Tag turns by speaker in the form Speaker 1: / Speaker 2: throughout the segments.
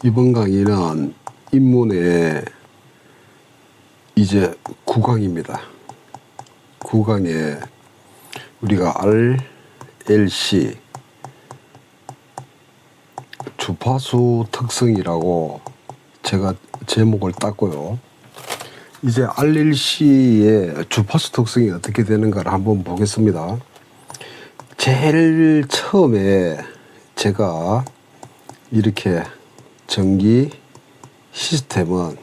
Speaker 1: 이번 강의는 입문의 이제 9강입니다. 9강에 우리가 RLC 주파수 특성이라고 제가 제목을 땄고요. 이제 RLC의 주파수 특성이 어떻게 되는가를 한번 보겠습니다. 제일 처음에 제가 이렇게 전기 시스템은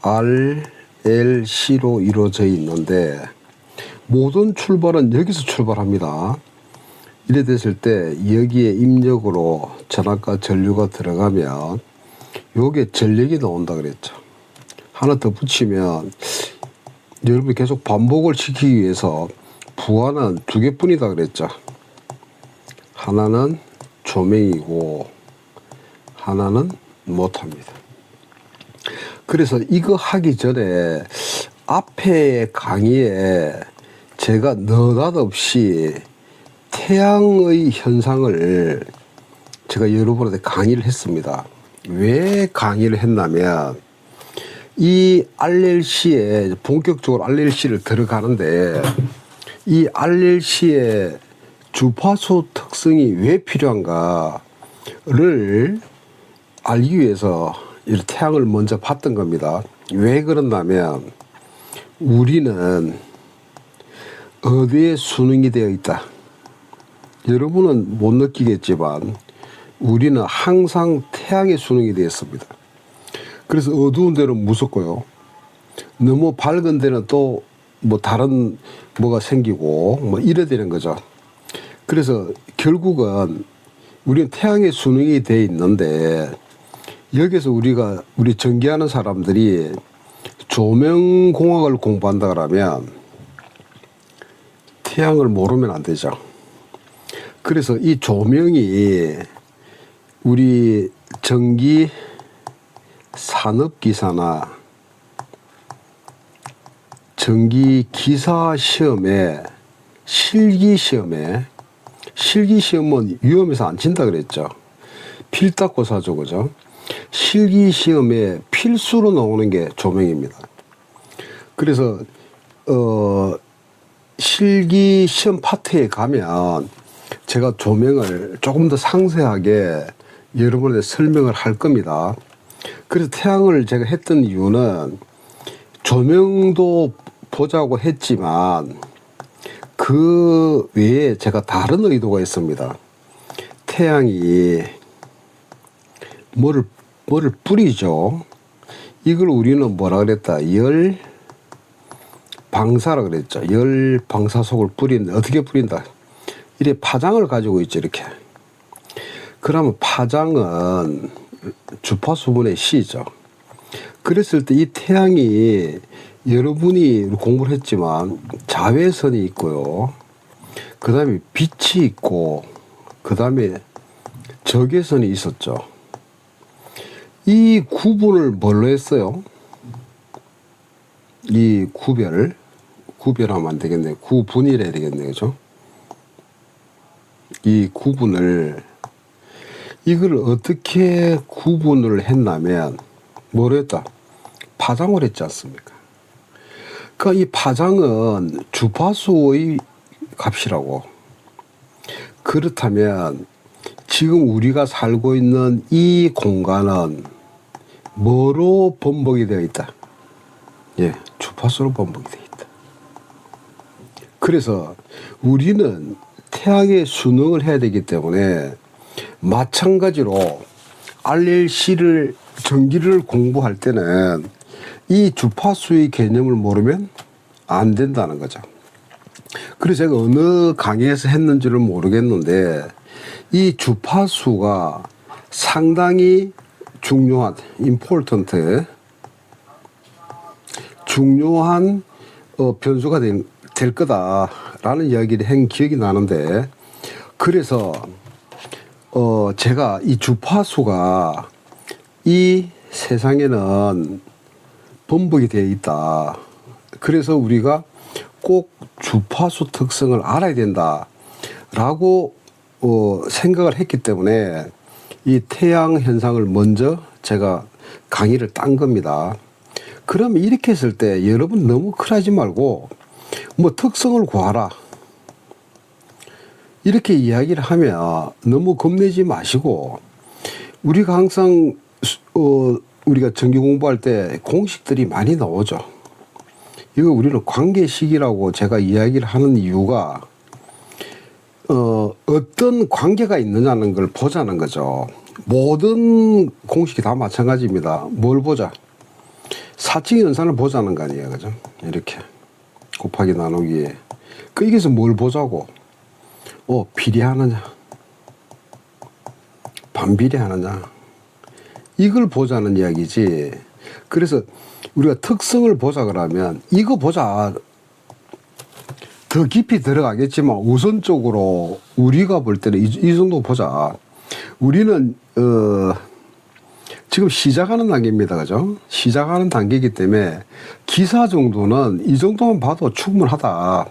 Speaker 1: RLC로 이루어져 있는데 모든 출발은 여기서 출발합니다. 이래 됐을 때 여기에 입력으로 전압과 전류가 들어가면 요게 전력이 나온다 그랬죠. 하나 더 붙이면 여러분이 계속 반복을 시키기 위해서 부하는 두 개뿐이다 그랬죠. 하나는 조명이고 하나는 모터입니다. 그래서 이거 하기 전에 앞에 강의에 제가 느닷없이 태양의 현상을 제가 여러분한테 강의를 했습니다. 왜 강의를 했냐면 이 RLC에 본격적으로 RLC를 들어가는데 이 RLC의 주파수 특성이 왜 필요한가를 알기 위해서 이 태양을 먼저 봤던 겁니다. 왜 그러냐면 우리는 어디에 수능이 되어 있다. 여러분은 못 느끼겠지만 우리는 항상 태양에 수능이 되어 있습니다. 그래서 어두운 데는 무섭고요. 너무 밝은 데는 또 뭐 다른 뭐가 생기고 뭐 이래 되는 거죠. 그래서 결국은 우리는 태양에 수능이 되어 있는데 여기서 우리 전기하는 사람들이 조명공학을 공부한다 그러면 태양을 모르면 안 되죠. 그래서 이 조명이 우리 전기 산업기사나 전기기사 시험에 실기시험은 위험해서 안 친다 그랬죠. 필답고사죠, 그죠? 실기시험에 필수로 나오는 게 조명입니다. 그래서 실기시험 파트에 가면 제가 조명을 조금 더 상세하게 여러분한테 설명을 할 겁니다. 그래서 태양을 제가 했던 이유는 조명도 보자고 했지만 그 외에 제가 다른 의도가 있습니다. 태양이 뭐를 뿌리죠. 이걸 우리는 뭐라 그랬다? 열 방사라 그랬죠. 열 방사속을 뿌리는데 어떻게 뿌린다? 이래 파장을 가지고 있죠, 이렇게. 그러면 파장은 주파수분의 C죠. 그랬을 때 이 태양이 여러분이 공부를 했지만 자외선이 있고요. 그 다음에 빛이 있고 그 다음에 적외선이 있었죠. 이 구분을 뭘로 했어요? 이 구별하면 안 되겠네. 구분이라 되겠네, 그죠? 이 구분을 이걸 어떻게 구분을 했냐면 뭐로 했다? 파장을 했지 않습니까? 그러니까 이 파장은 주파수의 값이라고. 그렇다면 지금 우리가 살고 있는 이 공간은 뭐로 번복이 되어 있다? 예, 주파수로 번복이 되어 있다. 그래서 우리는 태양의 수능을 해야 되기 때문에 마찬가지로 RLC를 전기를 공부할 때는 이 주파수의 개념을 모르면 안 된다는 거죠. 그래서 제가 어느 강의에서 했는지를 모르겠는데 이 주파수가 상당히 중요한 중요한 변수가 될 거다라는 이야기를 한 기억이 나는데 그래서 제가 이 주파수가 이 세상에는 번복이 되어 있다. 그래서 우리가 꼭 주파수 특성을 알아야 된다라고 생각을 했기 때문에 이 태양 현상을 먼저 제가 강의를 딴 겁니다. 그러면 이렇게 했을 때 여러분 너무 큰하지 말고 뭐 특성을 구하라 이렇게 이야기를 하면 너무 겁내지 마시고, 우리가 항상 우리가 전기 공부할 때 공식들이 많이 나오죠. 이거 우리는 관계식이라고 제가 이야기를 하는 이유가 어떤 관계가 있느냐는 걸 보자는 거죠. 모든 공식이 다 마찬가지입니다. 뭘 보자? 사칙 연산을 보자는 거 아니에요, 그죠? 이렇게 곱하기 나누기에 여기서 뭘 보자고? 비례하느냐, 반비례하느냐, 이걸 보자는 이야기지. 그래서 우리가 특성을 보자 그러면 이거 보자. 더 깊이 들어가겠지만 우선적으로 우리가 볼 때는 이 정도 보자. 우리는 지금 시작하는 단계입니다, 그죠? 시작하는 단계이기 때문에 기사 정도는 이 정도만 봐도 충분하다.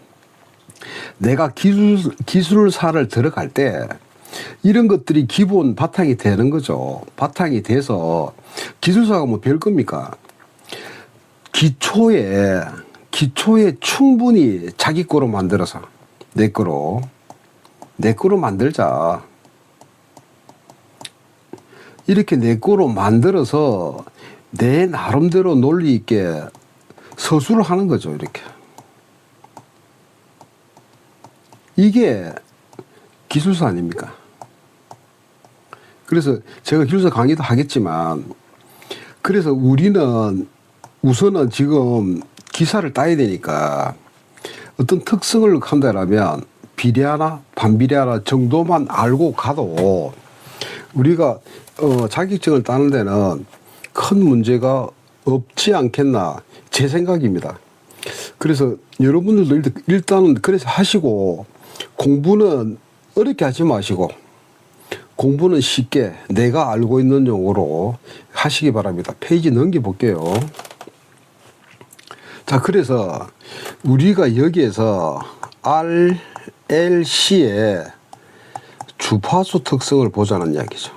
Speaker 1: 내가 기술사를 들어갈 때 이런 것들이 기본 바탕이 되는 거죠. 바탕이 돼서 기술사가 뭐 별 겁니까? 기초에 충분히 자기 거로 만들어서 내 거로 만들자. 이렇게 내 거로 만들어서 내 나름대로 논리 있게 서술을 하는 거죠. 이렇게. 이게 기술사 아닙니까? 그래서 제가 기술사 강의도 하겠지만, 그래서 우리는 우선은 지금 기사를 따야 되니까 어떤 특성을 한다라면 비례하나 반비례하나 정도만 알고 가도 우리가 자격증을 따는 데는 큰 문제가 없지 않겠나, 제 생각입니다. 그래서 여러분들도 일단은 그래서 하시고, 공부는 어렵게 하지 마시고 공부는 쉽게 내가 알고 있는 용어로 하시기 바랍니다. 페이지 넘겨볼게요. 자, 그래서 우리가 여기에서 RLC의 주파수 특성을 보자는 이야기죠.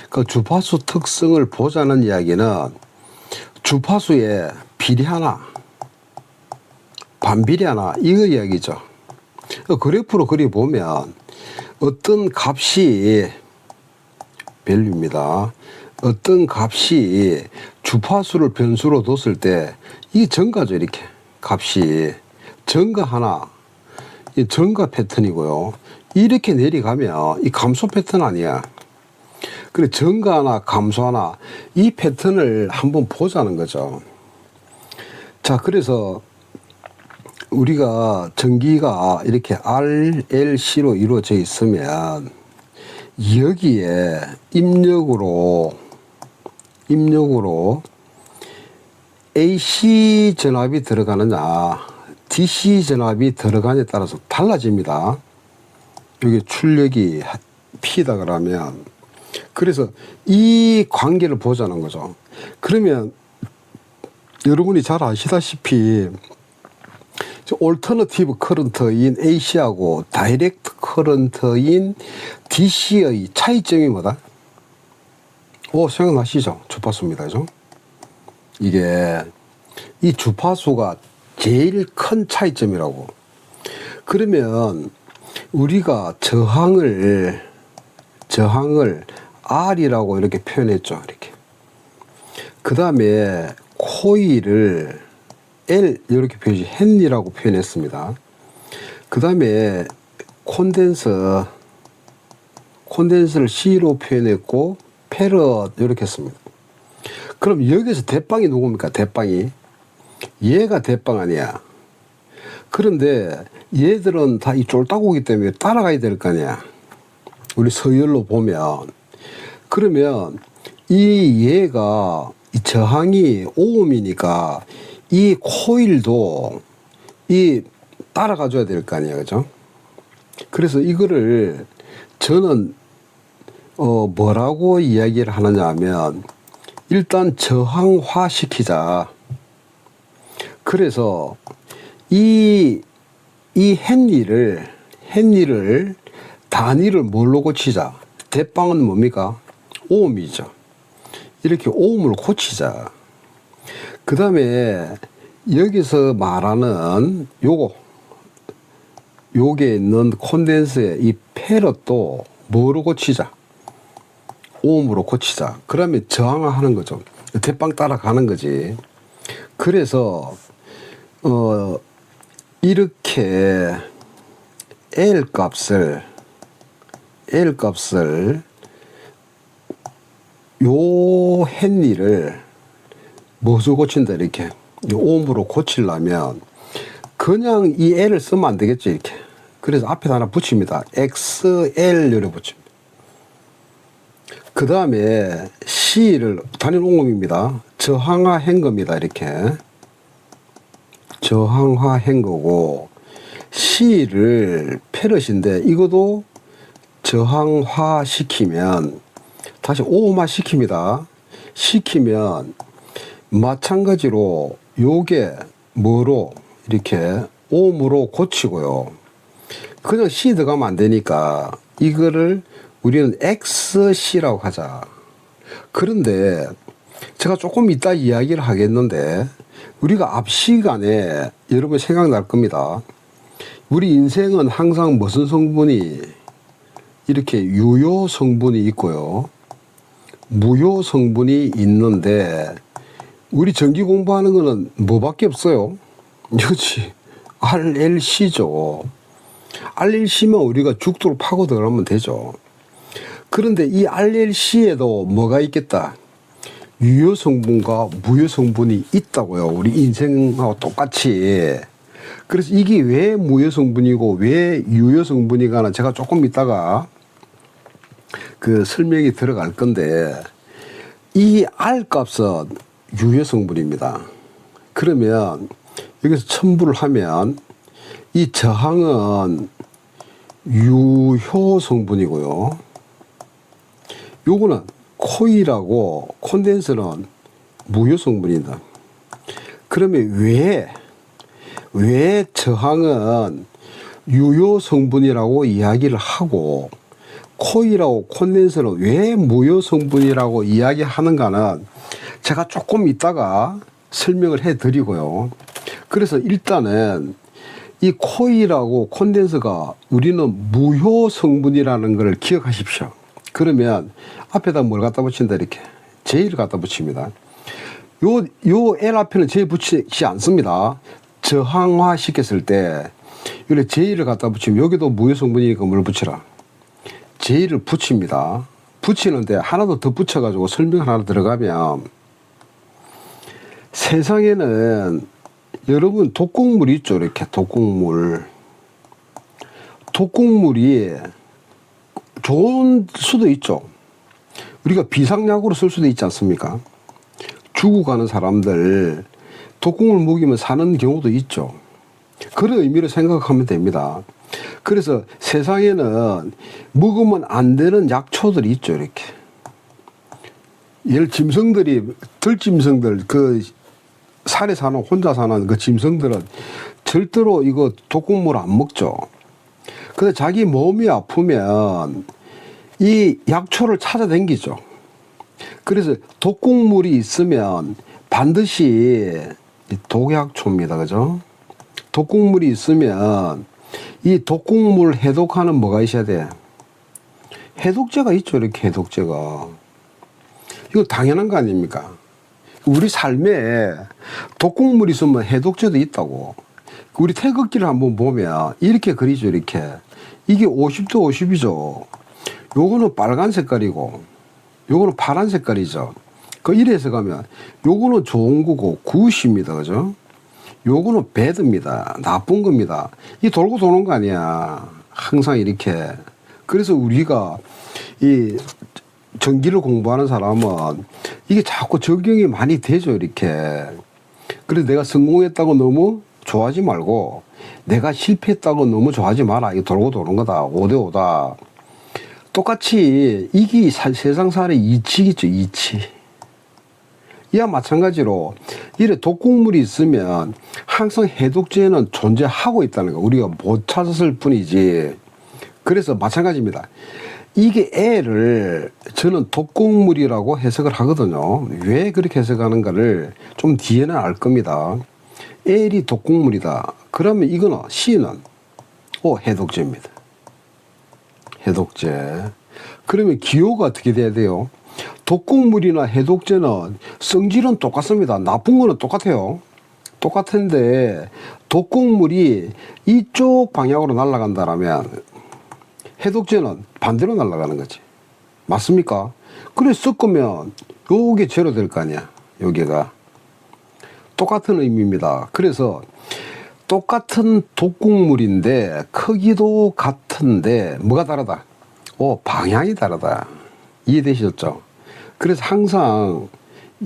Speaker 1: 그 주파수 특성을 보자는 이야기는 주파수에 비례하나 반비례하나 이거 이야기죠. 그래프로 그려보면 어떤 값이 밸류입니다. 어떤 값이 주파수를 변수로 뒀을 때 이게 증가죠. 이렇게 값이 증가하나, 이 증가 패턴이고요. 이렇게 내려가면 이 감소 패턴 아니야. 그래, 증가하나 감소하나 이 패턴을 한번 보자는 거죠. 자, 그래서 우리가 전기가 이렇게 RLC로 이루어져 있으면 여기에 입력으로 AC 전압이 들어가느냐 DC 전압이 들어가냐에 따라서 달라집니다. 여기 출력이 P다 그러면, 그래서 이 관계를 보자는 거죠. 그러면 여러분이 잘 아시다시피 올터너티브 커런트인 AC하고 다이렉트 커런트인 DC의 차이점이 뭐다? 생각나시죠? 주파수입니다. 그죠? 이게 이 주파수가 제일 큰 차이점이라고. 그러면 우리가 저항을 R이라고 이렇게 표현했죠. 이렇게. 그 다음에 코일을 L 이렇게 표현이 헨리라고 표현했습니다. 그 다음에 콘덴서를 C로 표현했고 페럿 이렇게 했습니다. 그럼 여기서 대빵이 누굽니까? 대빵이 얘가 대빵 아니야. 그런데 얘들은 다 이 쫄따구기 때문에 따라가야 될 거 아니야. 우리 서열로 보면. 그러면 얘가 이 저항이 오음이니까 이 코일도 따라가줘야 될 거 아니야, 그죠? 그래서 이거를 저는 뭐라고 이야기를 하느냐 하면, 일단 저항화 시키자. 그래서 이 헨리를 단위를 뭘로 고치자? 대빵은 뭡니까? 오음이죠. 이렇게 오음으로 고치자. 그 다음에 여기서 말하는 요게 있는 콘덴서의 이 패럿도 뭐로 고치자? 오음으로 고치자. 그러면 저항하는 거죠. 대빵 따라가는 거지. 그래서 이렇게 L 값을 요 헨리를 무엇으로 고친다 이렇게 요 오음으로 고치려면 그냥 이 L을 쓰면 안 되겠지 이렇게. 그래서 앞에 하나 붙입니다. XL을 붙입니다. 그 다음에 C를 단일 옹음입니다. 저항화한 겁니다. 이렇게 저항화한 거고 C를 페럿인데 이것도 저항화 시키면 다시 오음화 시킵니다. 시키면 마찬가지로 요게 뭐로 이렇게 오음으로 고치고요. 그냥 C 들어가면 안 되니까 이거를 우리는 XC라고 하자. 그런데 제가 조금 이따 이야기를 하겠는데 우리가 앞 시간에 여러분 생각날 겁니다. 우리 인생은 항상 무슨 성분이 이렇게 유효 성분이 있고요. 무효 성분이 있는데 우리 전기 공부하는 거는 뭐밖에 없어요. 그렇지. RLC죠. RLC만 우리가 죽도록 파고 들어가면 되죠. 그런데 이 RLC에도 뭐가 있겠다? 유효 성분과 무효 성분이 있다고요. 우리 인생하고 똑같이. 그래서 이게 왜 무효 성분이고 왜 유효 성분이가는 제가 조금 이따가 그 설명이 들어갈 건데 이 R 값은 유효 성분입니다. 그러면 여기서 첨부를 하면 이 저항은 유효 성분이고요. 요거는 코일하고 콘덴서는 무효 성분이다. 그러면 왜 저항은 유효 성분이라고 이야기를 하고 코일하고 콘덴서는 왜 무효 성분이라고 이야기하는가는 제가 조금 이따가 설명을 해 드리고요. 그래서 일단은 이 코일하고 콘덴서가 우리는 무효 성분이라는 걸 기억하십시오. 그러면 앞에다 뭘 갖다 붙인다 이렇게 J를 갖다 붙입니다. 요 L 앞에는 J 붙이지 않습니다. 저항화 시켰을 때 여기 J를 갖다 붙이면 여기도 무효 성분이니까 뭘 붙여라. J를 붙입니다. 붙이는데 하나 더 붙여가지고 설명 하나 들어가면 세상에는 여러분 독극물 있죠. 이렇게 독극물이 좋은 수도 있죠. 우리가 비상약으로 쓸 수도 있지 않습니까? 죽어가는 사람들 독극물 먹이면 사는 경우도 있죠. 그런 의미로 생각하면 됩니다. 그래서 세상에는 먹으면 안 되는 약초들이 있죠. 이렇게 예를 들짐승들 그 산에 사는 혼자 사는 그 짐승들은 절대로 이거 독극물 안 먹죠. 근데 자기 몸이 아프면 이 약초를 찾아다니죠. 그래서 독극물이 있으면 반드시 독약초입니다. 그죠? 독극물이 있으면 이 독극물 해독하는 뭐가 있어야 돼? 해독제가 있죠. 이렇게 해독제가. 이거 당연한 거 아닙니까? 우리 삶에 독극물이 있으면 해독제도 있다고. 우리 태극기를 한번 보면 이렇게 그리죠. 이렇게. 이게 50대 50이죠. 요거는 빨간 색깔이고 요거는 파란 색깔이죠. 그 이래서 가면 요거는 좋은 거고 굿입니다. 그죠? 요거는 배드입니다. 나쁜 겁니다. 이 돌고 도는 거 아니야. 항상 이렇게. 그래서 우리가 이 전기를 공부하는 사람은 이게 자꾸 적용이 많이 되죠. 이렇게. 그래서 내가 성공했다고 너무 좋아하지 말고 내가 실패했다고 너무 좋아하지 마라. 이거 돌고 도는 거다. 5대5다. 똑같이 이게 세상살의 이치겠죠. 이치. 이와 마찬가지로 이래 독극물이 있으면 항상 해독제는 존재하고 있다는 거 우리가 못 찾았을 뿐이지. 그래서 마찬가지입니다. 이게 L을 저는 독극물이라고 해석을 하거든요. 왜 그렇게 해석하는가를 좀 뒤에는 알 겁니다. L이 독극물이다. 그러면 이거는 C는 해독제입니다. 해독제. 그러면 기호가 어떻게 돼야 돼요? 독극물이나 해독제는 성질은 똑같습니다. 나쁜 거는 똑같아요. 똑같은데 독극물이 이쪽 방향으로 날아간다라면 해독제는 반대로 날아가는 거지. 맞습니까? 그래 섞으면 요게 제로 될 거 아니야. 여기가 똑같은 의미입니다. 그래서 똑같은 독극물인데 크기도 같은데 뭐가 다르다? 방향이 다르다. 이해되셨죠? 그래서 항상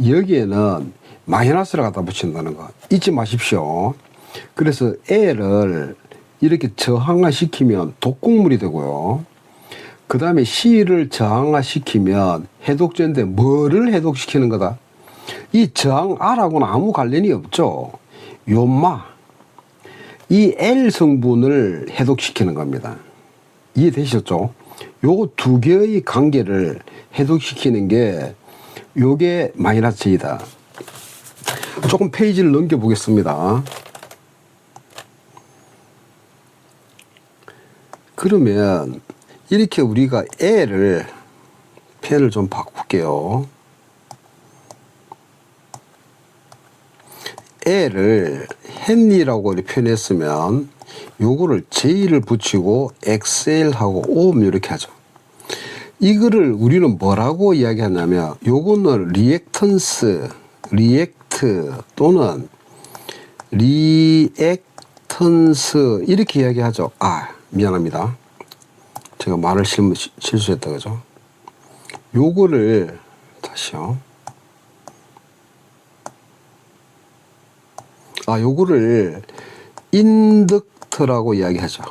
Speaker 1: 여기에는 마이너스를 갖다 붙인다는 거 잊지 마십시오. 그래서 L을 이렇게 저항화시키면 독극물이 되고요. 그 다음에 C를 저항화시키면 해독제인데 뭐를 해독시키는 거다? 이 저항 R하고는 아무 관련이 없죠. 요마 이 L 성분을 해독시키는 겁니다. 이해되셨죠? 요거 두 개의 관계를 해독시키는 게 요게 마이너스 J다. 조금 페이지를 넘겨 보겠습니다. 그러면 이렇게 우리가 L을 펜을 좀 바꿀게요. L을 헨리라고 표현했으면 요거를 J를 붙이고 XL하고 오음 이렇게 하죠. 이거를 우리는 뭐라고 이야기하냐면 요거는 리액턴스, 리액트 또는 리액턴스 이렇게 이야기하죠. 미안합니다. 제가 말을 실수했다 그죠? 요거를 다시요. 요거를 인덕터라고 이야기하죠.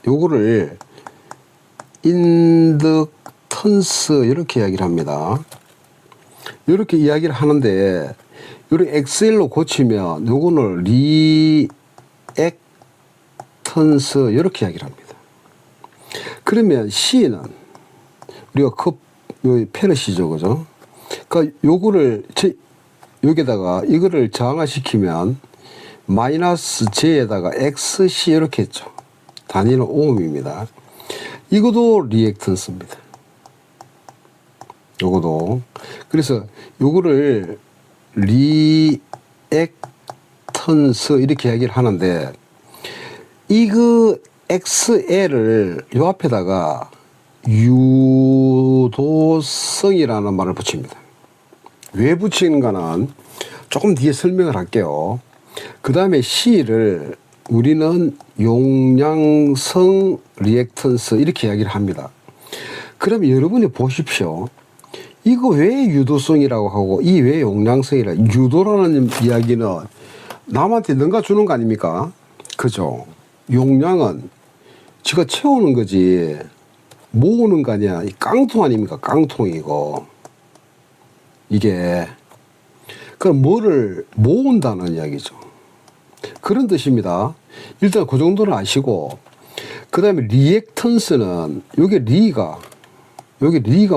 Speaker 1: 요거를 인덕턴스 이렇게 이야기를 합니다. 이렇게 이야기를 하는데 요렇게 엑셀로 고치면 요거는 리액턴스 이렇게 이야기를 합니다. 그러면 C는 우리가 페르시죠, 그죠? 그러니까 요거를 여기다가 이거를 저항화시키면 마이너스 J에다가 XC 이렇게 했죠. 단위는 오음입니다. 이것도 리액턴스입니다. 요거도. 그래서 요거를 리액턴스 이렇게 이야기를 하는데 이거 XL을 요 앞에다가 유도성이라는 말을 붙입니다. 왜 붙이는가는 조금 뒤에 설명을 할게요. 그 다음에 C를 우리는 용량성 리액턴스 이렇게 이야기를 합니다. 그럼 여러분이 보십시오. 이거 왜 유도성이라고 하고 이 왜 용량성이라 유도라는 이야기는 남한테 뭔가 주는 거 아닙니까? 그죠? 용량은 지가 채우는 거지 모으는 거 아니야. 이 깡통 아닙니까? 깡통이고 이게 그럼 뭐를 모은다는 이야기죠. 그런 뜻입니다. 일단 그 정도는 아시고 그 다음에 리액턴스는 여기 리가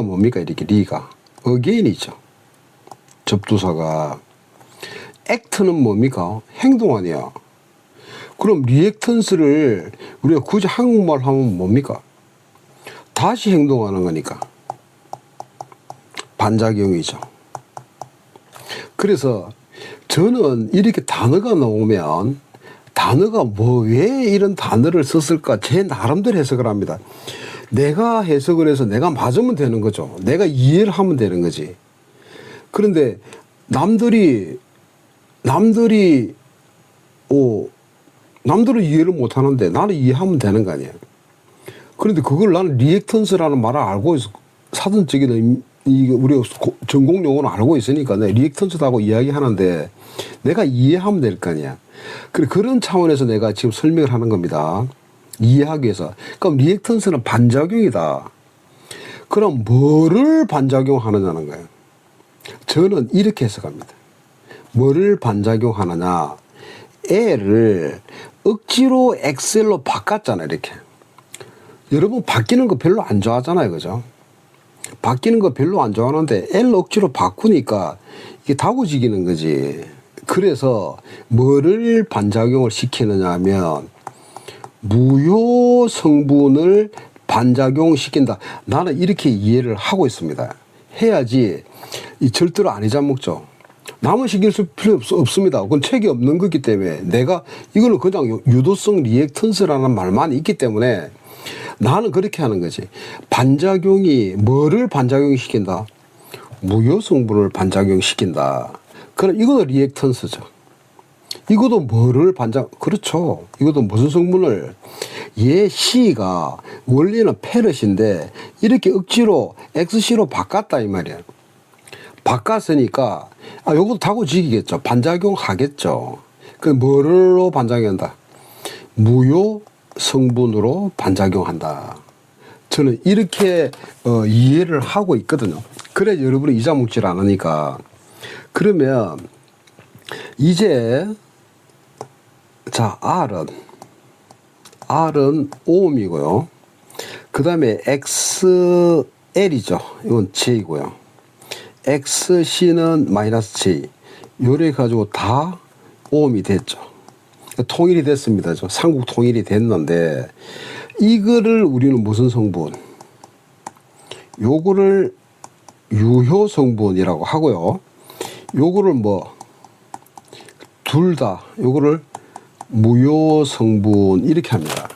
Speaker 1: 뭡니까? 이렇게 리가 어게인이죠. 접두사가 액트는 뭡니까? 행동 아니야. 그럼 리액턴스를 우리가 굳이 한국말 하면 뭡니까? 다시 행동하는 거니까 반작용이죠. 그래서 저는 이렇게 단어가 나오면 단어가 왜 이런 단어를 썼을까 제 나름대로 해석을 합니다. 내가 해석을 해서 내가 맞으면 되는 거죠. 내가 이해를 하면 되는 거지. 그런데 남들은 이해를 못 하는데 나는 이해하면 되는 거 아니에요. 그런데 그걸 나는 리액턴스라는 말을 알고 있어. 사전적인 우리가 전공 용어는 알고 있으니까 내 리액턴스라고 이야기하는데 내가 이해하면 될 거 아니야. 그런 차원에서 내가 지금 설명을 하는 겁니다. 이해하기 위해서. 그럼 리액턴스는 반작용이다. 그럼 뭐를 반작용하느냐는 거예요. 저는 이렇게 해석합니다. 뭐를 반작용하느냐. L을 억지로 엑셀로 바꿨잖아 이렇게. 여러분 바뀌는 거 별로 안 좋아하잖아요. 그죠? 바뀌는 거 별로 안 좋아하는데 L 억지로 바꾸니까 이게 다고지기는 거지. 그래서 뭐를 반작용을 시키느냐 하면 무효 성분을 반작용시킨다. 나는 이렇게 이해를 하고 있습니다. 해야지 이 절대로 안 잊어먹죠. 남은 시킬 필요 없습니다. 그건 책이 없는 거기 때문에 내가 이거는 그냥 유도성 리액턴스라는 말만 있기 때문에 나는 그렇게 하는 거지. 반작용이 뭐를 반작용시킨다? 무효 성분을 반작용시킨다. 그럼 이것도 리액턴스죠. 이것도 뭐를 그렇죠. 이것도 무슨 성분을 얘 C가 원래는 페럿인데 이렇게 억지로 XC로 바꿨다 이 말이야. 바꿨으니까 요것도 다고지기겠죠. 반작용 하겠죠. 그 뭐로 반작용한다? 무효 성분으로 반작용한다. 저는 이렇게 이해를 하고 있거든요. 그래 여러분이 잊어먹질 않으니까. 그러면 이제 자 R은 오음이고요. 그 다음에 XL이죠. 이건 J이고요. XC는 마이너스 J. 요래 가지고 다 오음이 됐죠. 통일이 됐습니다. 삼국 통일이 됐는데 이거를 우리는 무슨 성분? 요거를 유효 성분이라고 하고요. 요거를 둘 다 요거를 무효 성분 이렇게 합니다.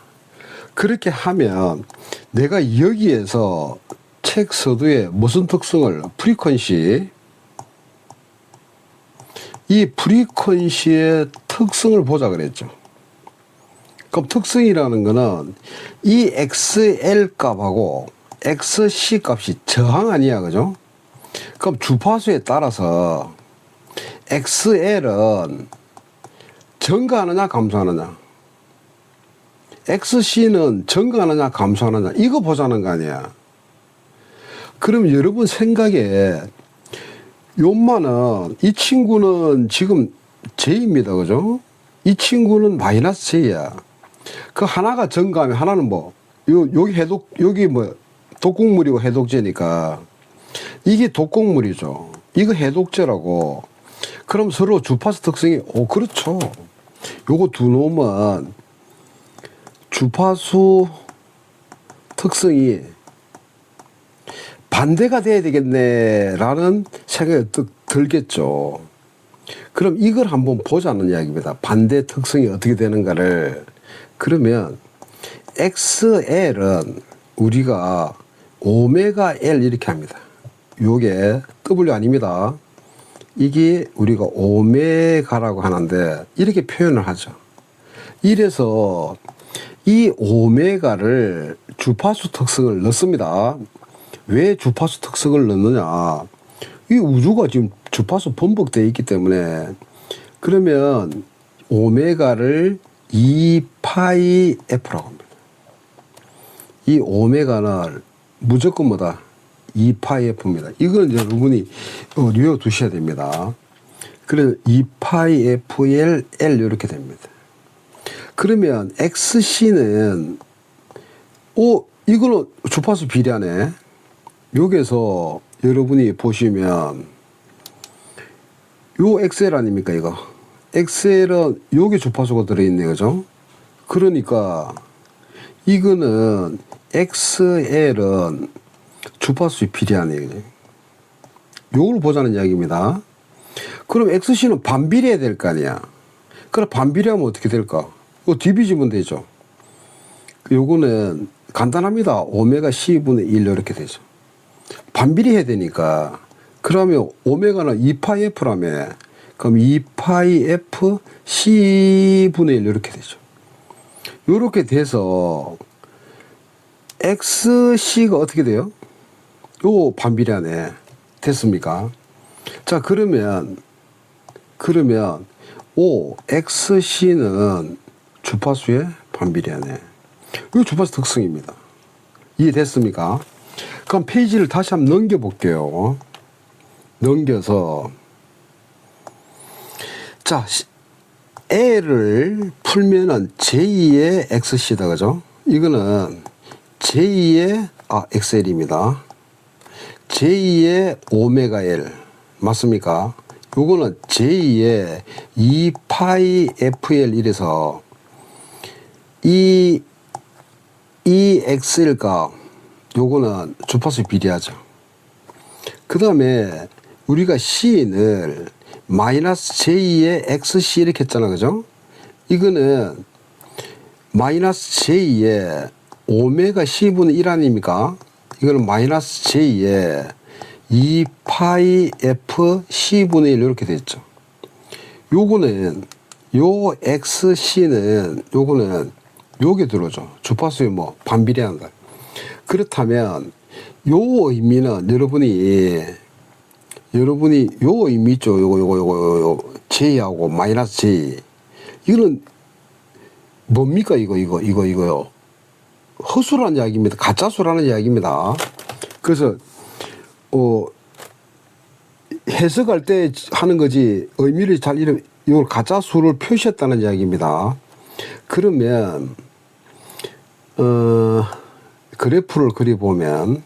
Speaker 1: 그렇게 하면 내가 여기에서 책 서두에 무슨 특성을 이 프리퀀시의 특성을 보자 그랬죠. 그럼 특성이라는 거는 이 XL 값하고 XC 값이 저항 아니야, 그죠? 그럼 주파수에 따라서 XL은 증가하느냐 감소하느냐, XC는 증가하느냐 감소하느냐 이거 보자는 거 아니야. 그럼 여러분 생각에 요만은 이 친구는 지금 J입니다. 그죠? 이 친구는 마이너스 J야. 그 하나가 증가하면 하나는 여기 독극물이고 해독제니까 이게 독극물이죠. 이거 해독제라고. 그럼 서로 주파수 특성이 그렇죠. 요거 두 놈은 주파수 특성이 반대가 돼야 되겠네라는 생각이 들겠죠. 그럼 이걸 한번 보자는 이야기입니다. 반대 특성이 어떻게 되는가를. 그러면 XL은 우리가 오메가 L 이렇게 합니다. 요게 W 아닙니다. 이게 우리가 오메가라고 하는데 이렇게 표현을 하죠. 이래서 이 오메가를 주파수 특성을 넣습니다. 왜 주파수 특성을 넣느냐? 이 우주가 지금 주파수 번복되어 있기 때문에. 그러면 오메가를 2파이 F라고 합니다. 이 오메가는 무조건 2파이 F입니다. 이건 여러분이 외워두셔야 됩니다. 그래서 2파이 FL L 이렇게 됩니다. 그러면 XC는 이거는 주파수 비례하네. 여기서 여러분이 보시면 요 XL 아닙니까 이거? XL은 요게 주파수가 들어있네, 그죠? 그러니까 이거는 XL은 주파수에 비례하네. 요걸 보자는 이야기입니다. 그럼 XC는 반비례해야 될 거 아니야. 그럼 반비례하면 어떻게 될까? 이거 뒤비지면 되죠. 요거는 간단합니다. 오메가 C분의 1 이렇게 되죠. 반비례해야 되니까. 그러면 오메가는 2파이 F라며. 그럼 2파이 F C분의 1 이렇게 되죠. 이렇게 돼서 XC가 어떻게 돼요? 요 반비례하네. 됐습니까? 자, 그러면 XC는 주파수에 반비례하네. 이거 주파수 특성입니다. 이해됐습니까? 그럼 페이지를 다시 한번 넘겨볼게요. 넘겨서 자, L을 풀면은 J의 XC다, 그죠? 이거는 j2의 XL입니다. j2의 오메가 L 맞습니까? 요거는 j2의 2파이 FL 이래서 이 XL 값 요거는 주파수 비례하죠. 그 다음에 우리가 C인을 마이너스 J2의 XC 이렇게 했잖아. 그죠? 이거는 마이너스 J의 오메가 C분의 1 아닙니까? 이거는 마이너스 J의 2파이 F C분의 1 이렇게 되었죠. 요거는 요 XC는 요거는 요게 들어오죠. 주파수에 뭐 반비례한다. 그렇다면 요 의미는 여러분이 요 의미 있죠. 요거 J하고 마이너스 J 이거는 뭡니까 이거요. 허수라는 이야기입니다. 가짜수라는 이야기입니다. 그래서 해석할 때 하는 거지 의미를 잘 이걸 가짜수를 표시했다는 이야기입니다. 그러면 그래프를 그려보면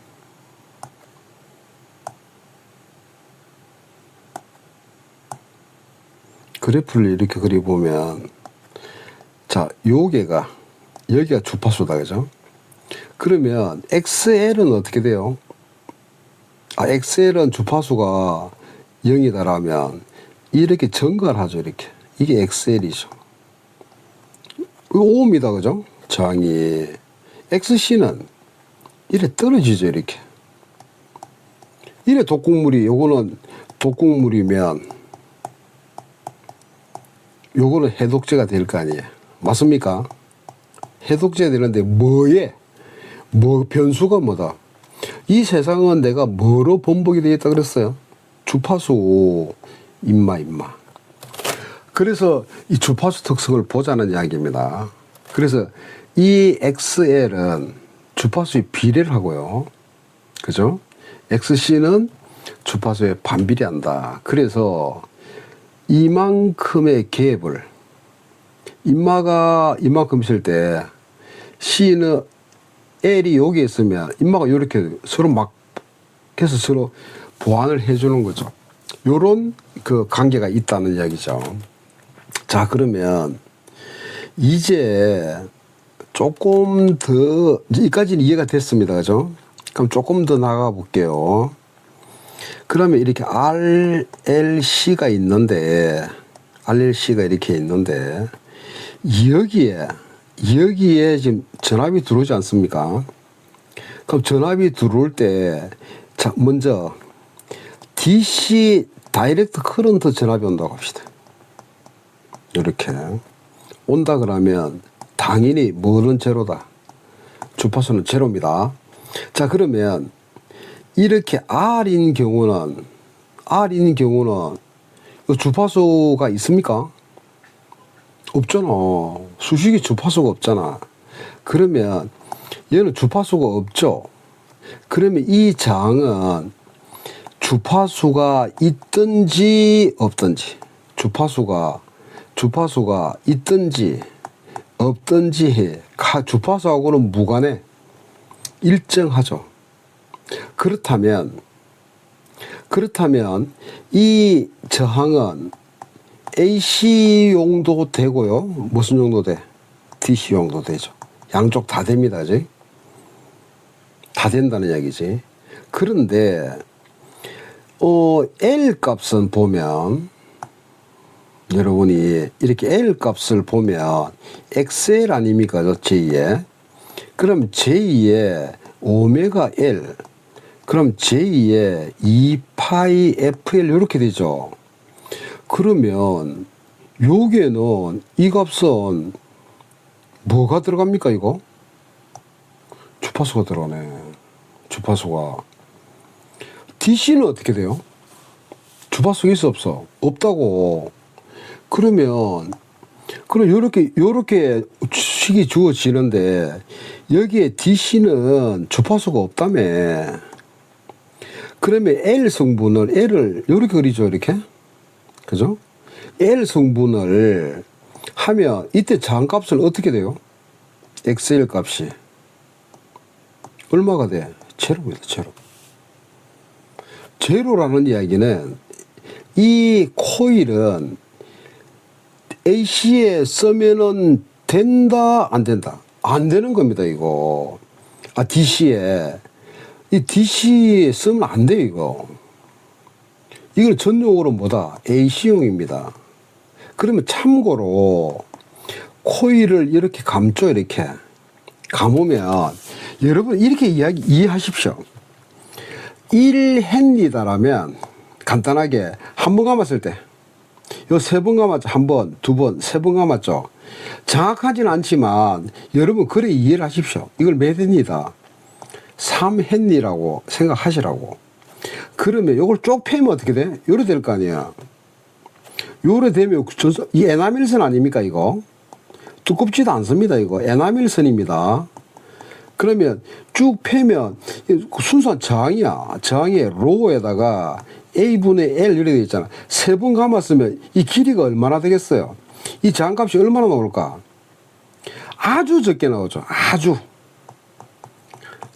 Speaker 1: 그래프를 이렇게 그려보면 자, 여기가 주파수다. 그죠? 그러면 XL은 어떻게 돼요? XL은 주파수가 0이다라면 이렇게 전갈하죠. 이렇게. 이게 XL이죠. 이거 5입니다. 그죠? 저항이. XC는 이래 떨어지죠. 이렇게. 이래 독극물이, 요거는 독극물이면 요거는 해독제가 될 거 아니에요. 맞습니까? 해독제가 되는데 변수가 뭐다? 이 세상은 내가 뭐로 번복이 되어 있다 그랬어요? 주파수 임마. 그래서 이 주파수 특성을 보자는 이야기입니다. 그래서 이 XL은 주파수의 비례를 하고요. 그죠? XC는 주파수에 반비례한다. 그래서 이만큼의 갭을 인마가 이만큼 있을 때 C는 L이 여기 있으면 인마가 이렇게 서로 막 해서 서로 보완을 해주는 거죠. 요런 그 관계가 있다는 이야기죠. 자, 그러면 이제 조금 더 여기까지는 이해가 됐습니다. 그죠? 그럼 조금 더 나가 볼게요. 그러면 이렇게 RLC가 이렇게 있는데 여기에 지금 전압이 들어오지 않습니까? 그럼 전압이 들어올 때, 자, 먼저 DC 다이렉트 커런트 전압이 온다고 합시다. 이렇게 온다 그러면 당연히 뭐는 제로다. 주파수는 제로입니다. 자, 그러면 이렇게 R인 경우는 주파수가 있습니까? 없잖아. 수식이 주파수가 없잖아. 그러면 얘는 주파수가 없죠. 그러면 이 저항은 주파수가 있든지 없든지 주파수가 있든지 없든지 주파수하고는 무관해. 일정하죠. 그렇다면 이 저항은 AC 용도 되고요. 무슨 용도 돼? DC 용도 되죠. 양쪽 다 됩니다. 그지? 다 된다는 이야기지. 그런데 L 값은 보면 여러분이 이렇게 L 값을 보면 XL 아닙니까? J에. 그럼 J에 오메가 L 그럼 J에 2파이 FL 이렇게 되죠. 그러면 여기에는 이 값은 뭐가 들어갑니까? 이거? 주파수가 들어가네. 주파수가. DC는 어떻게 돼요? 주파수 있어 없어? 없다고. 그럼 요렇게 식이 주어지는데 여기에 DC는 주파수가 없다며. 그러면 L 성분을 L을 요렇게 그리죠. 이렇게. 그죠? L 성분을 하면 이때 저항값은 어떻게 돼요? XL 값이 얼마가 돼? 제로입니다. 제로. 제로라는 이야기는 이 코일은 AC에 쓰면은 된다, 안 된다? 안 되는 겁니다, 이거. DC에. 이 DC에 쓰면 안 돼요, 이거. 이걸 전용으로 뭐다? AC용입니다. 그러면 참고로 코일을 이렇게 감죠, 이렇게. 감으면 여러분 이렇게 이해하십시오. 1헨리다라면 간단하게 한 번 감았을 때 요 세 번 감았죠. 한 번, 두 번, 세 번 감았죠. 정확하진 않지만 여러분 그래 이해를 하십시오. 이걸 몇 헨리다? 3헨리라고 생각하시라고. 그러면 요걸 쭉 패면 어떻게 돼? 요래 될 거 아니야. 요래 되면 이 에나멜선 아닙니까 이거? 두껍지도 않습니다 이거. 에나멜선입니다. 그러면 쭉 패면 순수한 저항이야. 저항의 로에다가 A분의 L 이렇게 돼 있잖아. 세 번 감았으면 이 길이가 얼마나 되겠어요? 이 저항값이 얼마나 나올까? 아주 적게 나오죠.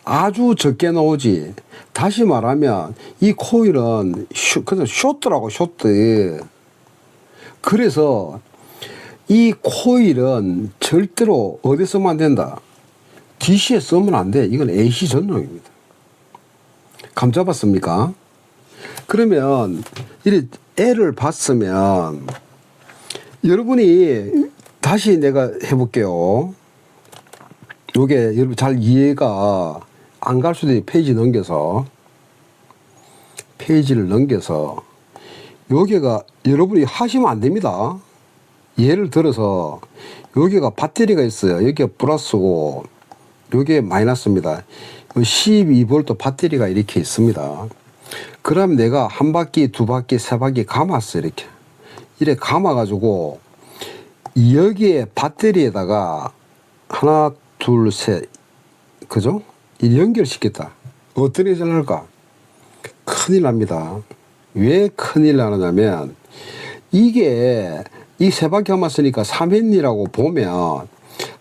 Speaker 1: 아주 적게 나오지. 다시 말하면 이 코일은 그냥 쇼트라고, 쇼트. 그래서 이 코일은 절대로 어디에 쓰면 안 된다? DC에 쓰면 안 돼. 이건 AC 전용입니다. 감 잡았습니까? 그러면 이 L을 봤으면 여러분이 다시 내가 해볼게요. 요게 여러분 잘 이해가 안 갈 수도 있어요. 페이지를 넘겨서 여기가 여러분이 하시면 안 됩니다. 예를 들어서 여기가 배터리가 있어요. 여기가 플러스고 여기에 마이너스입니다. 12V 배터리가 이렇게 있습니다. 그럼 내가 한 바퀴, 두 바퀴, 세 바퀴 감았어. 이렇게 감아가지고 여기에 배터리에다가 하나, 둘, 셋, 그죠? 이 연결시켰다. 어떻게 잘날까? 큰일 납니다. 왜 큰일 나느냐면 이게 이 세 바퀴 감았으니까 3헨리라고 보면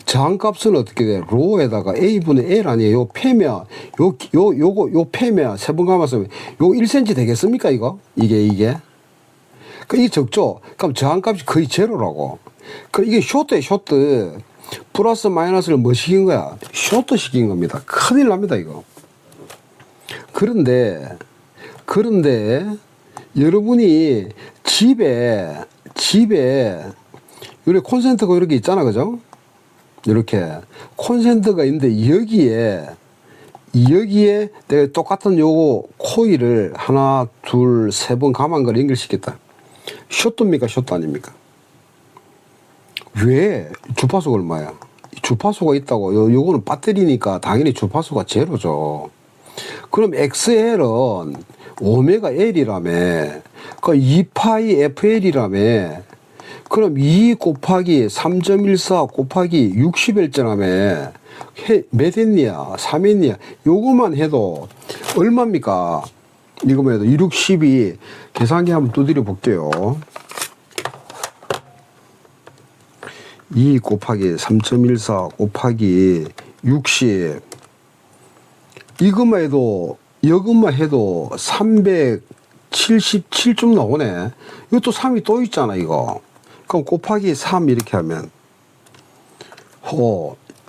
Speaker 1: 저항값은 어떻게 돼? 로에다가 A분의 L 아니에요? 요 패면, 요 패면, 세 번 감았으면, 요 1cm 되겠습니까, 이거? 이게. 이게 적죠? 그럼 저항값이 거의 제로라고. 이게 쇼트에 쇼트. 플러스 마이너스를 뭐 시킨 거야? 쇼트 시킨 겁니다. 큰일 납니다, 이거. 그런데, 여러분이 집에, 요래 콘센트가 이렇게 있잖아, 그죠? 이렇게 콘센트가 있는데 여기에 내가 똑같은 요거 코일을 하나, 둘, 세 번 감은 걸 연결시켰다. 쇼트입니까? 쇼트 아닙니까? 왜? 주파수가 얼마야? 주파수가 있다고. 요거는 배터리니까 당연히 주파수가 제로죠. 그럼 XL은 오메가 L이라며. 그 2파이 FL이라며. 그럼 2 곱하기 3.14 곱하기 60L잖아며. 몇 했냐? 3했냐? 요거만 해도 얼마입니까? 이거만 해도 2, 6, 12. 계산기 한번 두드려 볼게요. 2 곱하기 3.14 곱하기 60. 이것만 해도 377좀 나오네. 이것도 3이 또 있잖아, 이거. 그럼 곱하기 3 이렇게 하면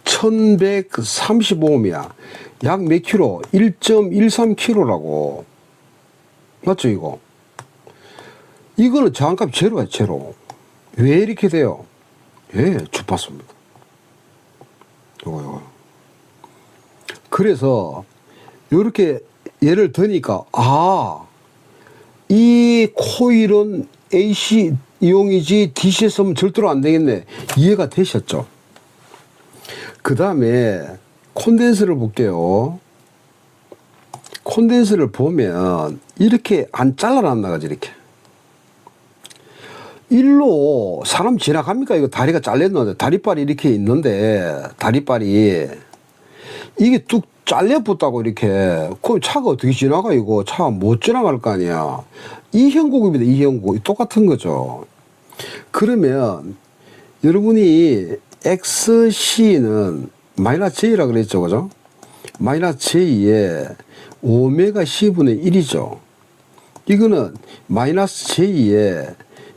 Speaker 1: 1135ohm이야. 약 몇 킬로? 1.13kg라고. 맞죠, 이거? 이거는 저항값 제로야, 제로. 왜 이렇게 돼요? 주파수입니다. 요거. 그래서 요렇게 예를 드니까 이 코일은 AC 이용이지 DC에 쓰면 절대로 안 되겠네. 이해가 되셨죠? 그 다음에 콘덴서를 볼게요. 콘덴서를 보면 이렇게 안 잘라놨나 가지 이렇게. 일로 사람 지나갑니까? 이거 다리가 잘렸는데 다리빨이 이렇게 있는데 다리빨이 이게 뚝 잘려붙다고 이렇게. 그럼 차가 어떻게 지나가? 이거 차 못 지나갈 거 아니야. 이 형국입니다. 이 형국. 똑같은 거죠. 그러면 여러분이 XC는 마이너스 J라 그랬죠, 그죠? 마이너스 j2의 오메가 c분의 1이죠. 이거는 마이너스 j2의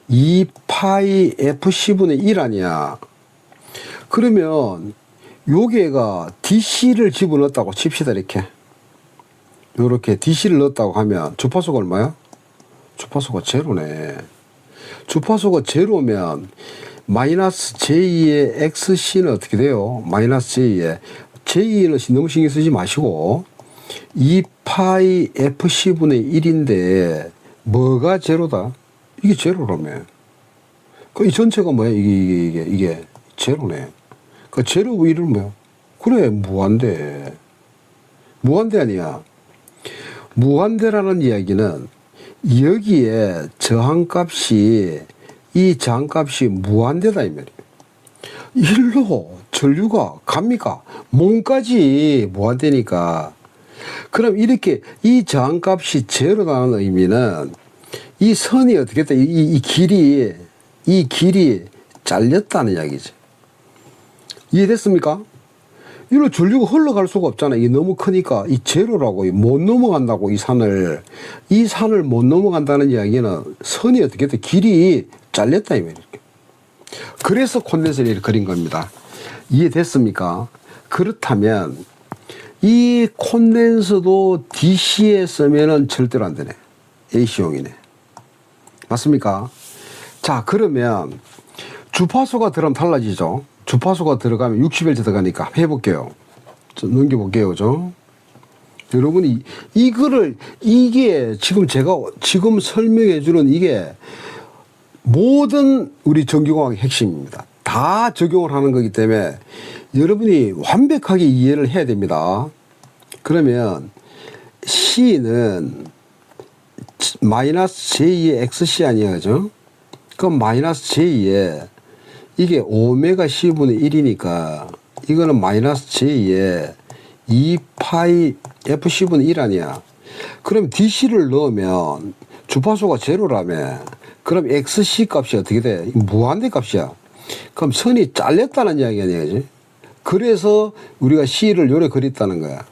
Speaker 1: 2파이 fc분의 1 아니야. 그러면 요게가 dc를 집어넣었다고 칩시다. 이렇게 요렇게 dc를 넣었다고 하면 주파수가 얼마야? 주파수가 제로네. 주파수가 제로면 마이너스 j2의 xc는 어떻게 돼요? 마이너스 j2의 j2는 너무 신경 쓰지 마시고 2파이 fc분의 1인데 뭐가 제로다? 이게 제로라며. 그 이 전체가 뭐야? 이게 제로네. 그 제로 위를 뭐야? 그래, 무한대. 무한대 아니야. 무한대라는 이야기는 여기에 저항값이 이 저항값이 무한대다 이 말이에요. 일로 전류가 갑니까? 몸까지 무한대니까. 그럼 이렇게 이 저항값이 제로라는 의미는 이 선이 어떻게 됐다? 이 길이 잘렸다는 이야기죠. 이해됐습니까? 이로 전류가 흘러갈 수가 없잖아. 이게 너무 크니까 이 제로라고 못 넘어간다고 이 산을 못 넘어간다는 이야기는 선이 어떻게 돼? 길이 잘렸다 이 말이에요. 그래서 콘덴서를 그린 겁니다. 이해됐습니까? 그렇다면 이 콘덴서도 DC에 쓰면은 절대로 안 되네. AC용이네. 맞습니까? 자, 그러면 주파수가 들어가면 달라지죠. 주파수가 들어가면 60Hz 들어가니까 해볼게요. 좀 넘겨볼게요. 좀. 여러분이 이게 지금 제가 지금 설명해 주는 이게 모든 우리 전기공학의 핵심입니다. 다 적용을 하는 거기 때문에 여러분이 완벽하게 이해를 해야 됩니다. 그러면 C는 마이너스 J의 XC 아니에요. 그죠? 그럼 마이너스 J에 이게 오메가 C분의 1이니까 이거는 마이너스 J에 2파이 FC분의 1 아니야. 그럼 DC를 넣으면 주파수가 제로라며. 그럼 XC 값이 어떻게 돼? 무한대 값이야. 그럼 선이 잘렸다는 이야기 아니야. 그지? 그래서 우리가 C를 요래 그렸다는 거야.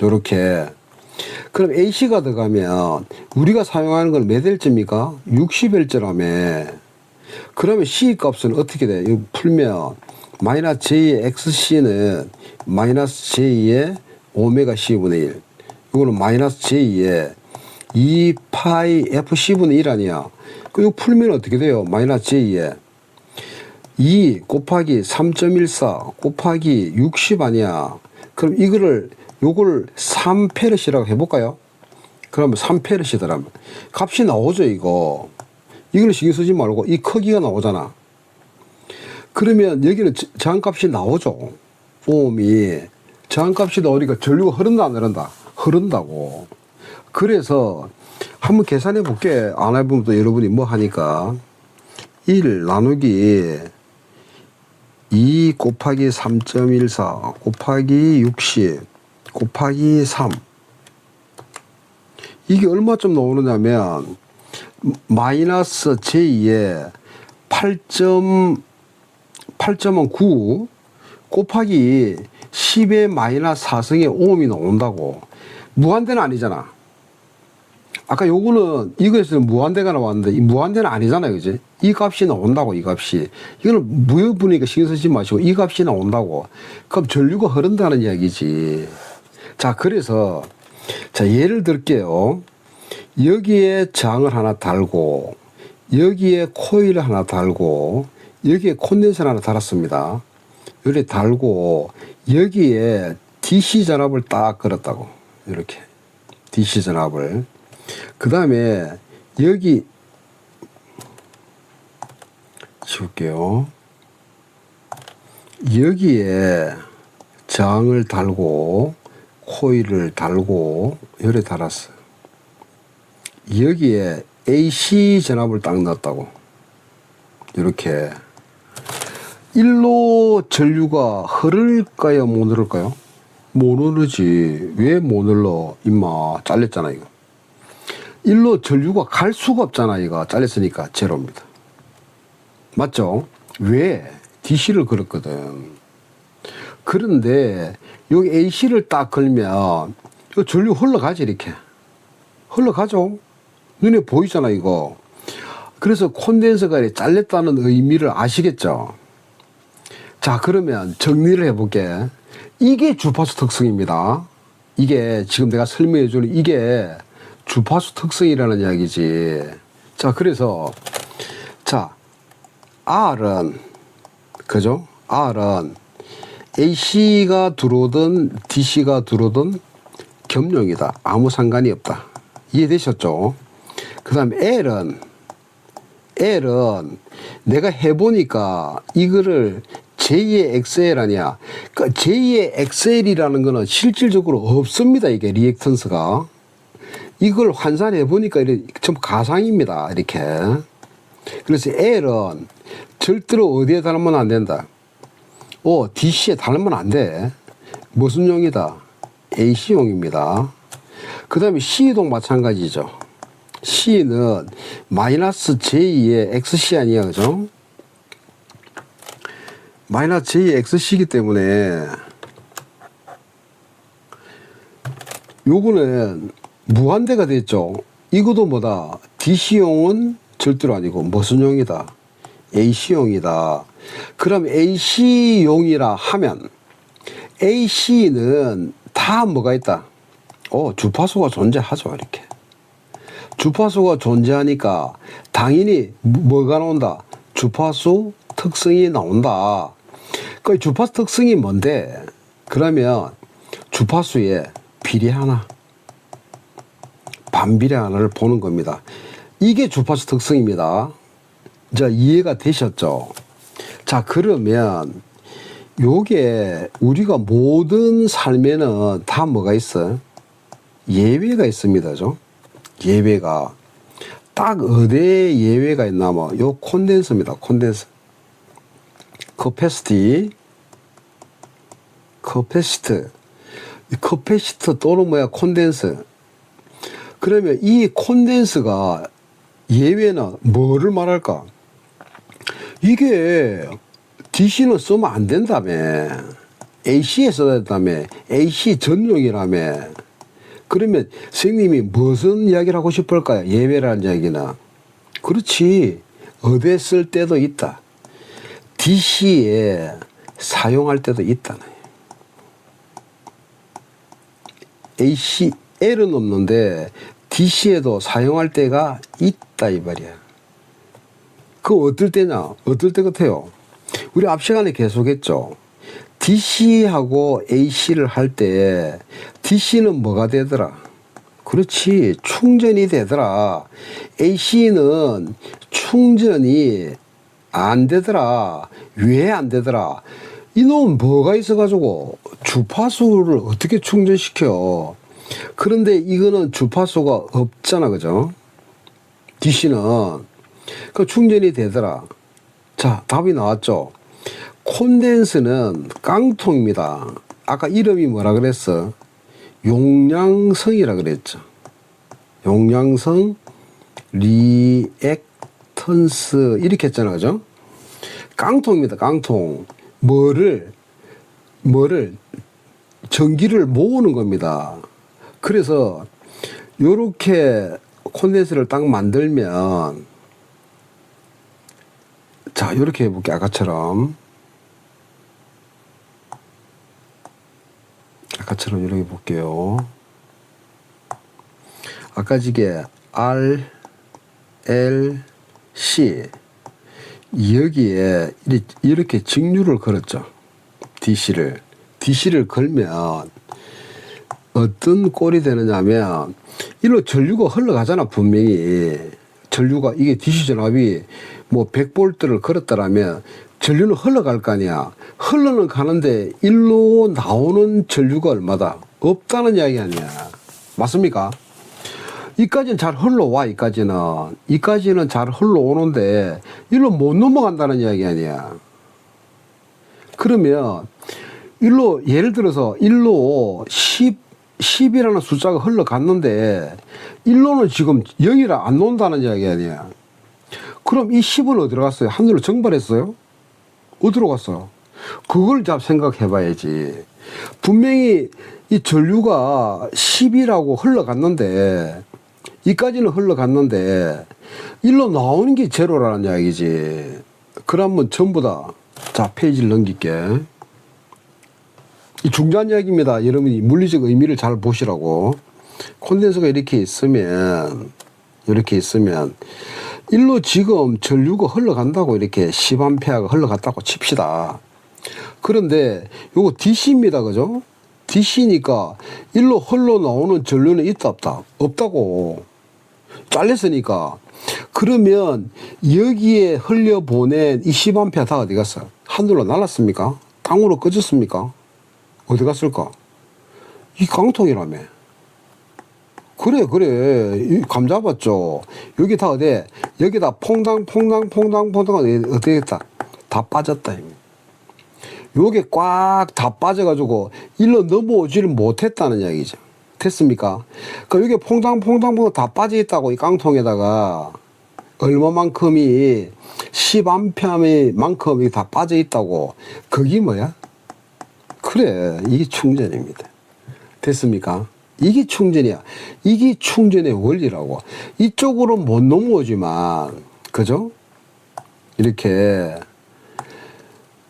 Speaker 1: 요렇게. 그럼 AC가 들어가면 우리가 사용하는 건 몇 Hz입니까? 60H라며. 그러면 C 값은 어떻게 돼? 이거 풀면 마이너스 J의 XC는 마이너스 J의 오메가 C분의 1. 이거는 마이너스 J의 2파이 FC분의 1 아니야. 이거 풀면 어떻게 돼요? 마이너스 J의 2 곱하기 3.14 곱하기 60 아니야. 그럼 요걸 3페르시라고 해볼까요? 그러면 3페르시더라면 값이 나오죠. 이걸 신경 쓰지 말고 이 크기가 나오잖아. 그러면 여기는 저항값이 나오죠. 오음이 저항값이 나오니까 전류가 흐른다 안 흐른다? 흐른다고. 그래서 한번 계산해 볼게. 안 해보면 또 여러분이 뭐 하니까 1 나누기 2 곱하기 3.14 곱하기 60 곱하기 3 이게 얼마쯤 나오느냐면 마이너스 J에 8.9 곱하기 10의 마이너스 4승의 오음이 나온다고. 무한대는 아니잖아. 아까 요거는 이거에서는 무한대가 나왔는데 이 무한대는 아니잖아요. 그지? 이 값이 나온다고. 이 값이. 이거는 무효분이니까 신경 쓰지 마시고 이 값이 나온다고. 그럼 전류가 흐른다는 이야기지. 자, 그래서 자, 예를 들게요. 여기에 저항을 하나 달고 여기에 코일을 하나 달고 여기에 콘덴서를 하나 달았습니다. 이렇게 달고 여기에 DC 전압을 딱 걸었다고. 이렇게 DC 전압을. 그 다음에 여기 지울게요. 여기에 저항을 달고 코일을 달고 열에 달았어요. 여기에 AC 전압을 딱 넣었다고. 이렇게 일로 전류가 흐를까요? 못 흐를까요? 못 흐르지. 왜 못 흘러? 임마 잘렸잖아 이거. 일로 전류가 갈 수가 없잖아. 이거 잘렸으니까 제로입니다. 맞죠? 왜? DC를 걸었거든. 그런데 여기 AC를 딱 걸면 이 전류 흘러가지 이렇게. 흘러가죠. 눈에 보이잖아 이거. 그래서 콘덴서가 이렇게 잘렸다는 의미를 아시겠죠? 자, 그러면 정리를 해볼게. 이게 주파수 특성입니다. 이게 지금 내가 설명해 주는 이게 주파수 특성이라는 이야기지. 자, 그래서 자, R은 그죠? R은 AC가 들어오든 DC가 들어오든 겸용이다. 아무 상관이 없다. 이해되셨죠? 그 다음에 L은 내가 해보니까 이거를 j2의 XL 아니야. 그러니까 j2의 XL이라는 거는 실질적으로 없습니다. 이게 리액턴스가. 이걸 환산해 보니까 전부 가상입니다. 이렇게. 그래서 L은 절대로 어디에 닮으면 안 된다. DC에 닮으면 안 돼. 무슨 용이다? AC용입니다. 그 다음에 C도 마찬가지죠. C는 마이너스 J2의 XC 아니야, 그죠? 마이너스 J의 XC이기 때문에 요거는 무한대가 됐죠. 이것도 뭐다? DC용은 절대로 아니고 무슨 용이다? AC용이다. 그럼 AC용이라 하면 AC는 다 뭐가 있다? 주파수가 존재하죠. 이렇게. 주파수가 존재하니까 당연히 뭐가 나온다? 주파수 특성이 나온다. 그 주파수 특성이 뭔데? 그러면 주파수에 비례 하나, 반비례 하나를 보는 겁니다. 이게 주파수 특성입니다. 자, 이해가 되셨죠? 자, 그러면 요게 우리가 모든 삶에는 다 뭐가 있어요? 예외가 있습니다. 죠? 예외가. 딱 어디에 예외가 있나면 요 콘덴서입니다. 콘덴서. 커패시터 또는 뭐야 콘덴서. 그러면 이 콘덴서가 예외는 뭐를 말할까? 이게 DC는 쓰면 안 된다며. AC에 써야 된다며. AC 전용이라며. 그러면 선생님이 무슨 이야기를 하고 싶을까요? 예외라는 이야기는. 그렇지. 어디에 쓸 때도 있다. DC에 사용할 때도 있다네. AC, L은 없는데 DC에도 사용할 때가 있다 이 말이야. 그 어떨 때냐? 어떨 때 같아요? 우리 앞 시간에 계속했죠. DC하고 AC를 할 때 DC는 뭐가 되더라? 그렇지. 충전이 되더라. AC는 충전이 안 되더라. 왜 안 되더라? 이놈은 뭐가 있어가지고 주파수를 어떻게 충전시켜? 그런데 이거는 주파수가 없잖아. 그죠? DC는. 그 충전이 되더라. 자, 답이 나왔죠? 콘덴서는 깡통입니다. 아까 이름이 뭐라 그랬어? 용량성이라 그랬죠. 용량성 리액턴스 이렇게 했잖아. 그죠? 깡통입니다. 깡통. 뭐를 전기를 모으는 겁니다. 그래서 요렇게 콘덴서를 딱 만들면 자, 요렇게 해볼게. 아까처럼 이렇게 볼게요. 아까 이게 R, L, C 여기에 이렇게 직류를 걸었죠. DC를 걸면 어떤 꼴이 되느냐면 이리로 전류가 흘러가잖아. 분명히 전류가 이게 DC 전압이 뭐 100볼트를 걸었다라면 전류는 흘러갈 거 아니야. 흘러는 가는데 일로 나오는 전류가 얼마다? 없다는 이야기 아니야. 맞습니까? 이까지는 잘 흘러와. 이까지는 잘 흘러오는데 일로 못 넘어간다는 이야기 아니야. 그러면 일로 예를 들어서 일로 10이라는 숫자가 흘러갔는데 일로는 지금 0이라 안 논다는 이야기 아니야. 그럼 이 10은 어디로 갔어요? 하늘로 정발했어요? 어디로 갔어요? 그걸 잘 생각해 봐야지. 분명히 이 전류가 10이라고 흘러갔는데, 이까지는 흘러갔는데, 일로 나오는 게 제로라는 이야기지. 그러면 전부 다, 자, 페이지를 넘길게. 이 중요한 이야기입니다. 여러분이 물리적 의미를 잘 보시라고. 콘덴서가 이렇게 있으면, 일로 지금 전류가 흘러간다고, 이렇게 10A가 흘러갔다고 칩시다. 그런데 요거 DC입니다. 그죠? DC니까 일로 흘러나오는 전류는 있다 없다? 없다고. 잘렸으니까. 그러면 여기에 흘려보낸 이 10A 다 어디 갔어? 하늘로 날았습니까? 땅으로 꺼졌습니까? 어디 갔을까? 이 깡통이라며. 그래. 감 잡았죠. 여기 다 어디? 여기다 퐁당 어디 했다? 다 빠졌다. 요게 꽉 다 빠져가지고 일로 넘어오지를 못했다는 이야기죠. 됐습니까? 그러니까 요게 퐁당 다 빠져있다고, 이 깡통에다가 얼마만큼이 10A만큼이 다 빠져있다고. 그게 뭐야? 그래, 이게 충전입니다. 됐습니까? 이게 충전이야. 이게 충전의 원리라고. 이쪽으로 못 넘어오지만, 그죠? 이렇게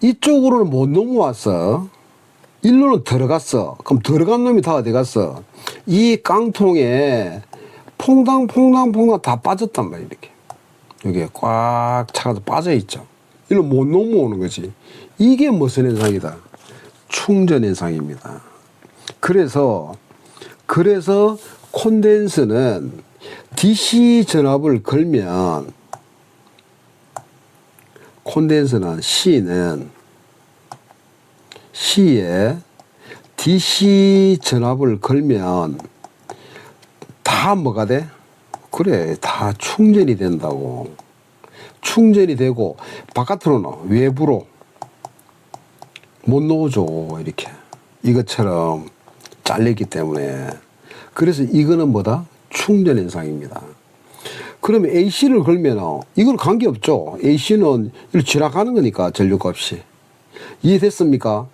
Speaker 1: 이쪽으로는 못 넘어왔어. 일로는 들어갔어. 그럼 들어간 놈이 다 어디 갔어? 이 깡통에 퐁당 다 빠졌단 말이야. 이렇게 여기에 꽉 차가지고 빠져있죠. 일로 못 넘어오는 거지. 이게 무슨 현상이다? 충전 현상입니다. 그래서 콘덴서는 DC 전압을 걸면, 콘덴서는 C에 DC 전압을 걸면 다 뭐가 돼? 그래, 다 충전이 된다고. 충전이 되고 바깥으로는, 외부로 못 놓아줘. 이렇게 이것처럼 잘렸기 때문에. 그래서 이거는 뭐다? 충전 현상입니다. 그러면 AC를 걸면 이건 관계없죠. AC는 이렇게 지나가는 거니까, 전류값이. 이해됐습니까?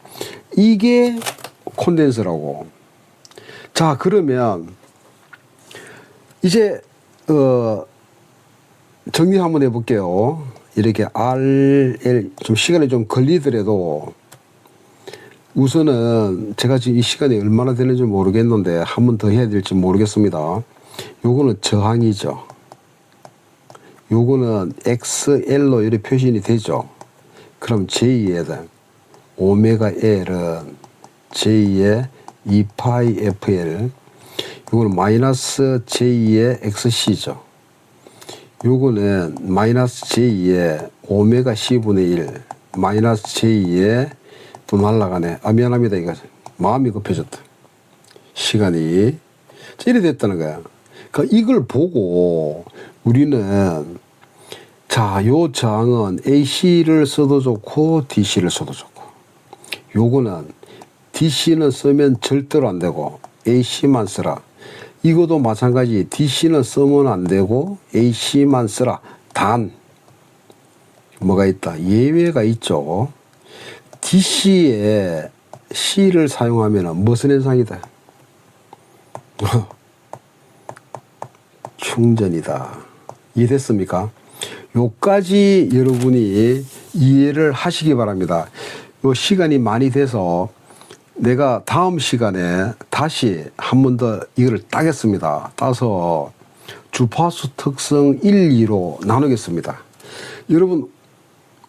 Speaker 1: 이게 콘덴서라고. 자, 그러면 이제 정리 한번 해볼게요. 이렇게 RL, 좀 시간이 좀 걸리더라도 우선은 제가 지금 이 시간이 얼마나 되는지 모르겠는데 한 번 더 해야 될지 모르겠습니다. 요거는 저항이죠. 요거는 XL로 이렇게 표시이 되죠. 그럼 J에 오메가 L은 J의 2파이 FL, 요거는 마이너스 J의 XC죠. 요거는 마이너스 J의 오메가 C분의 1, 마이너스 J의, 또 날라가네. 아, 미안합니다. 이거 마음이 급해졌다. 시간이. 이래 됐다는 거야. 그러니까 이걸 보고 우리는, 자, 요 저항은 AC를 써도 좋고 DC를 써도 좋고, 요거는 DC는 쓰면 절대로 안 되고 AC만 쓰라. 이것도 마찬가지. DC는 쓰면 안 되고 AC만 쓰라. 단 뭐가 있다? 예외가 있죠. DC에 C를 사용하면 무슨 현상이다? 충전이다. 이해됐습니까? 요까지 여러분이 이해를 하시기 바랍니다. 요 시간이 많이 돼서 내가 다음 시간에 다시 한 번 더 이거를 따겠습니다. 따서 주파수 특성 1, 2로 나누겠습니다. 여러분,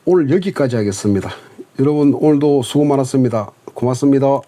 Speaker 1: 오늘 여기까지 하겠습니다. 여러분, 오늘도 수고 많았습니다. 고맙습니다.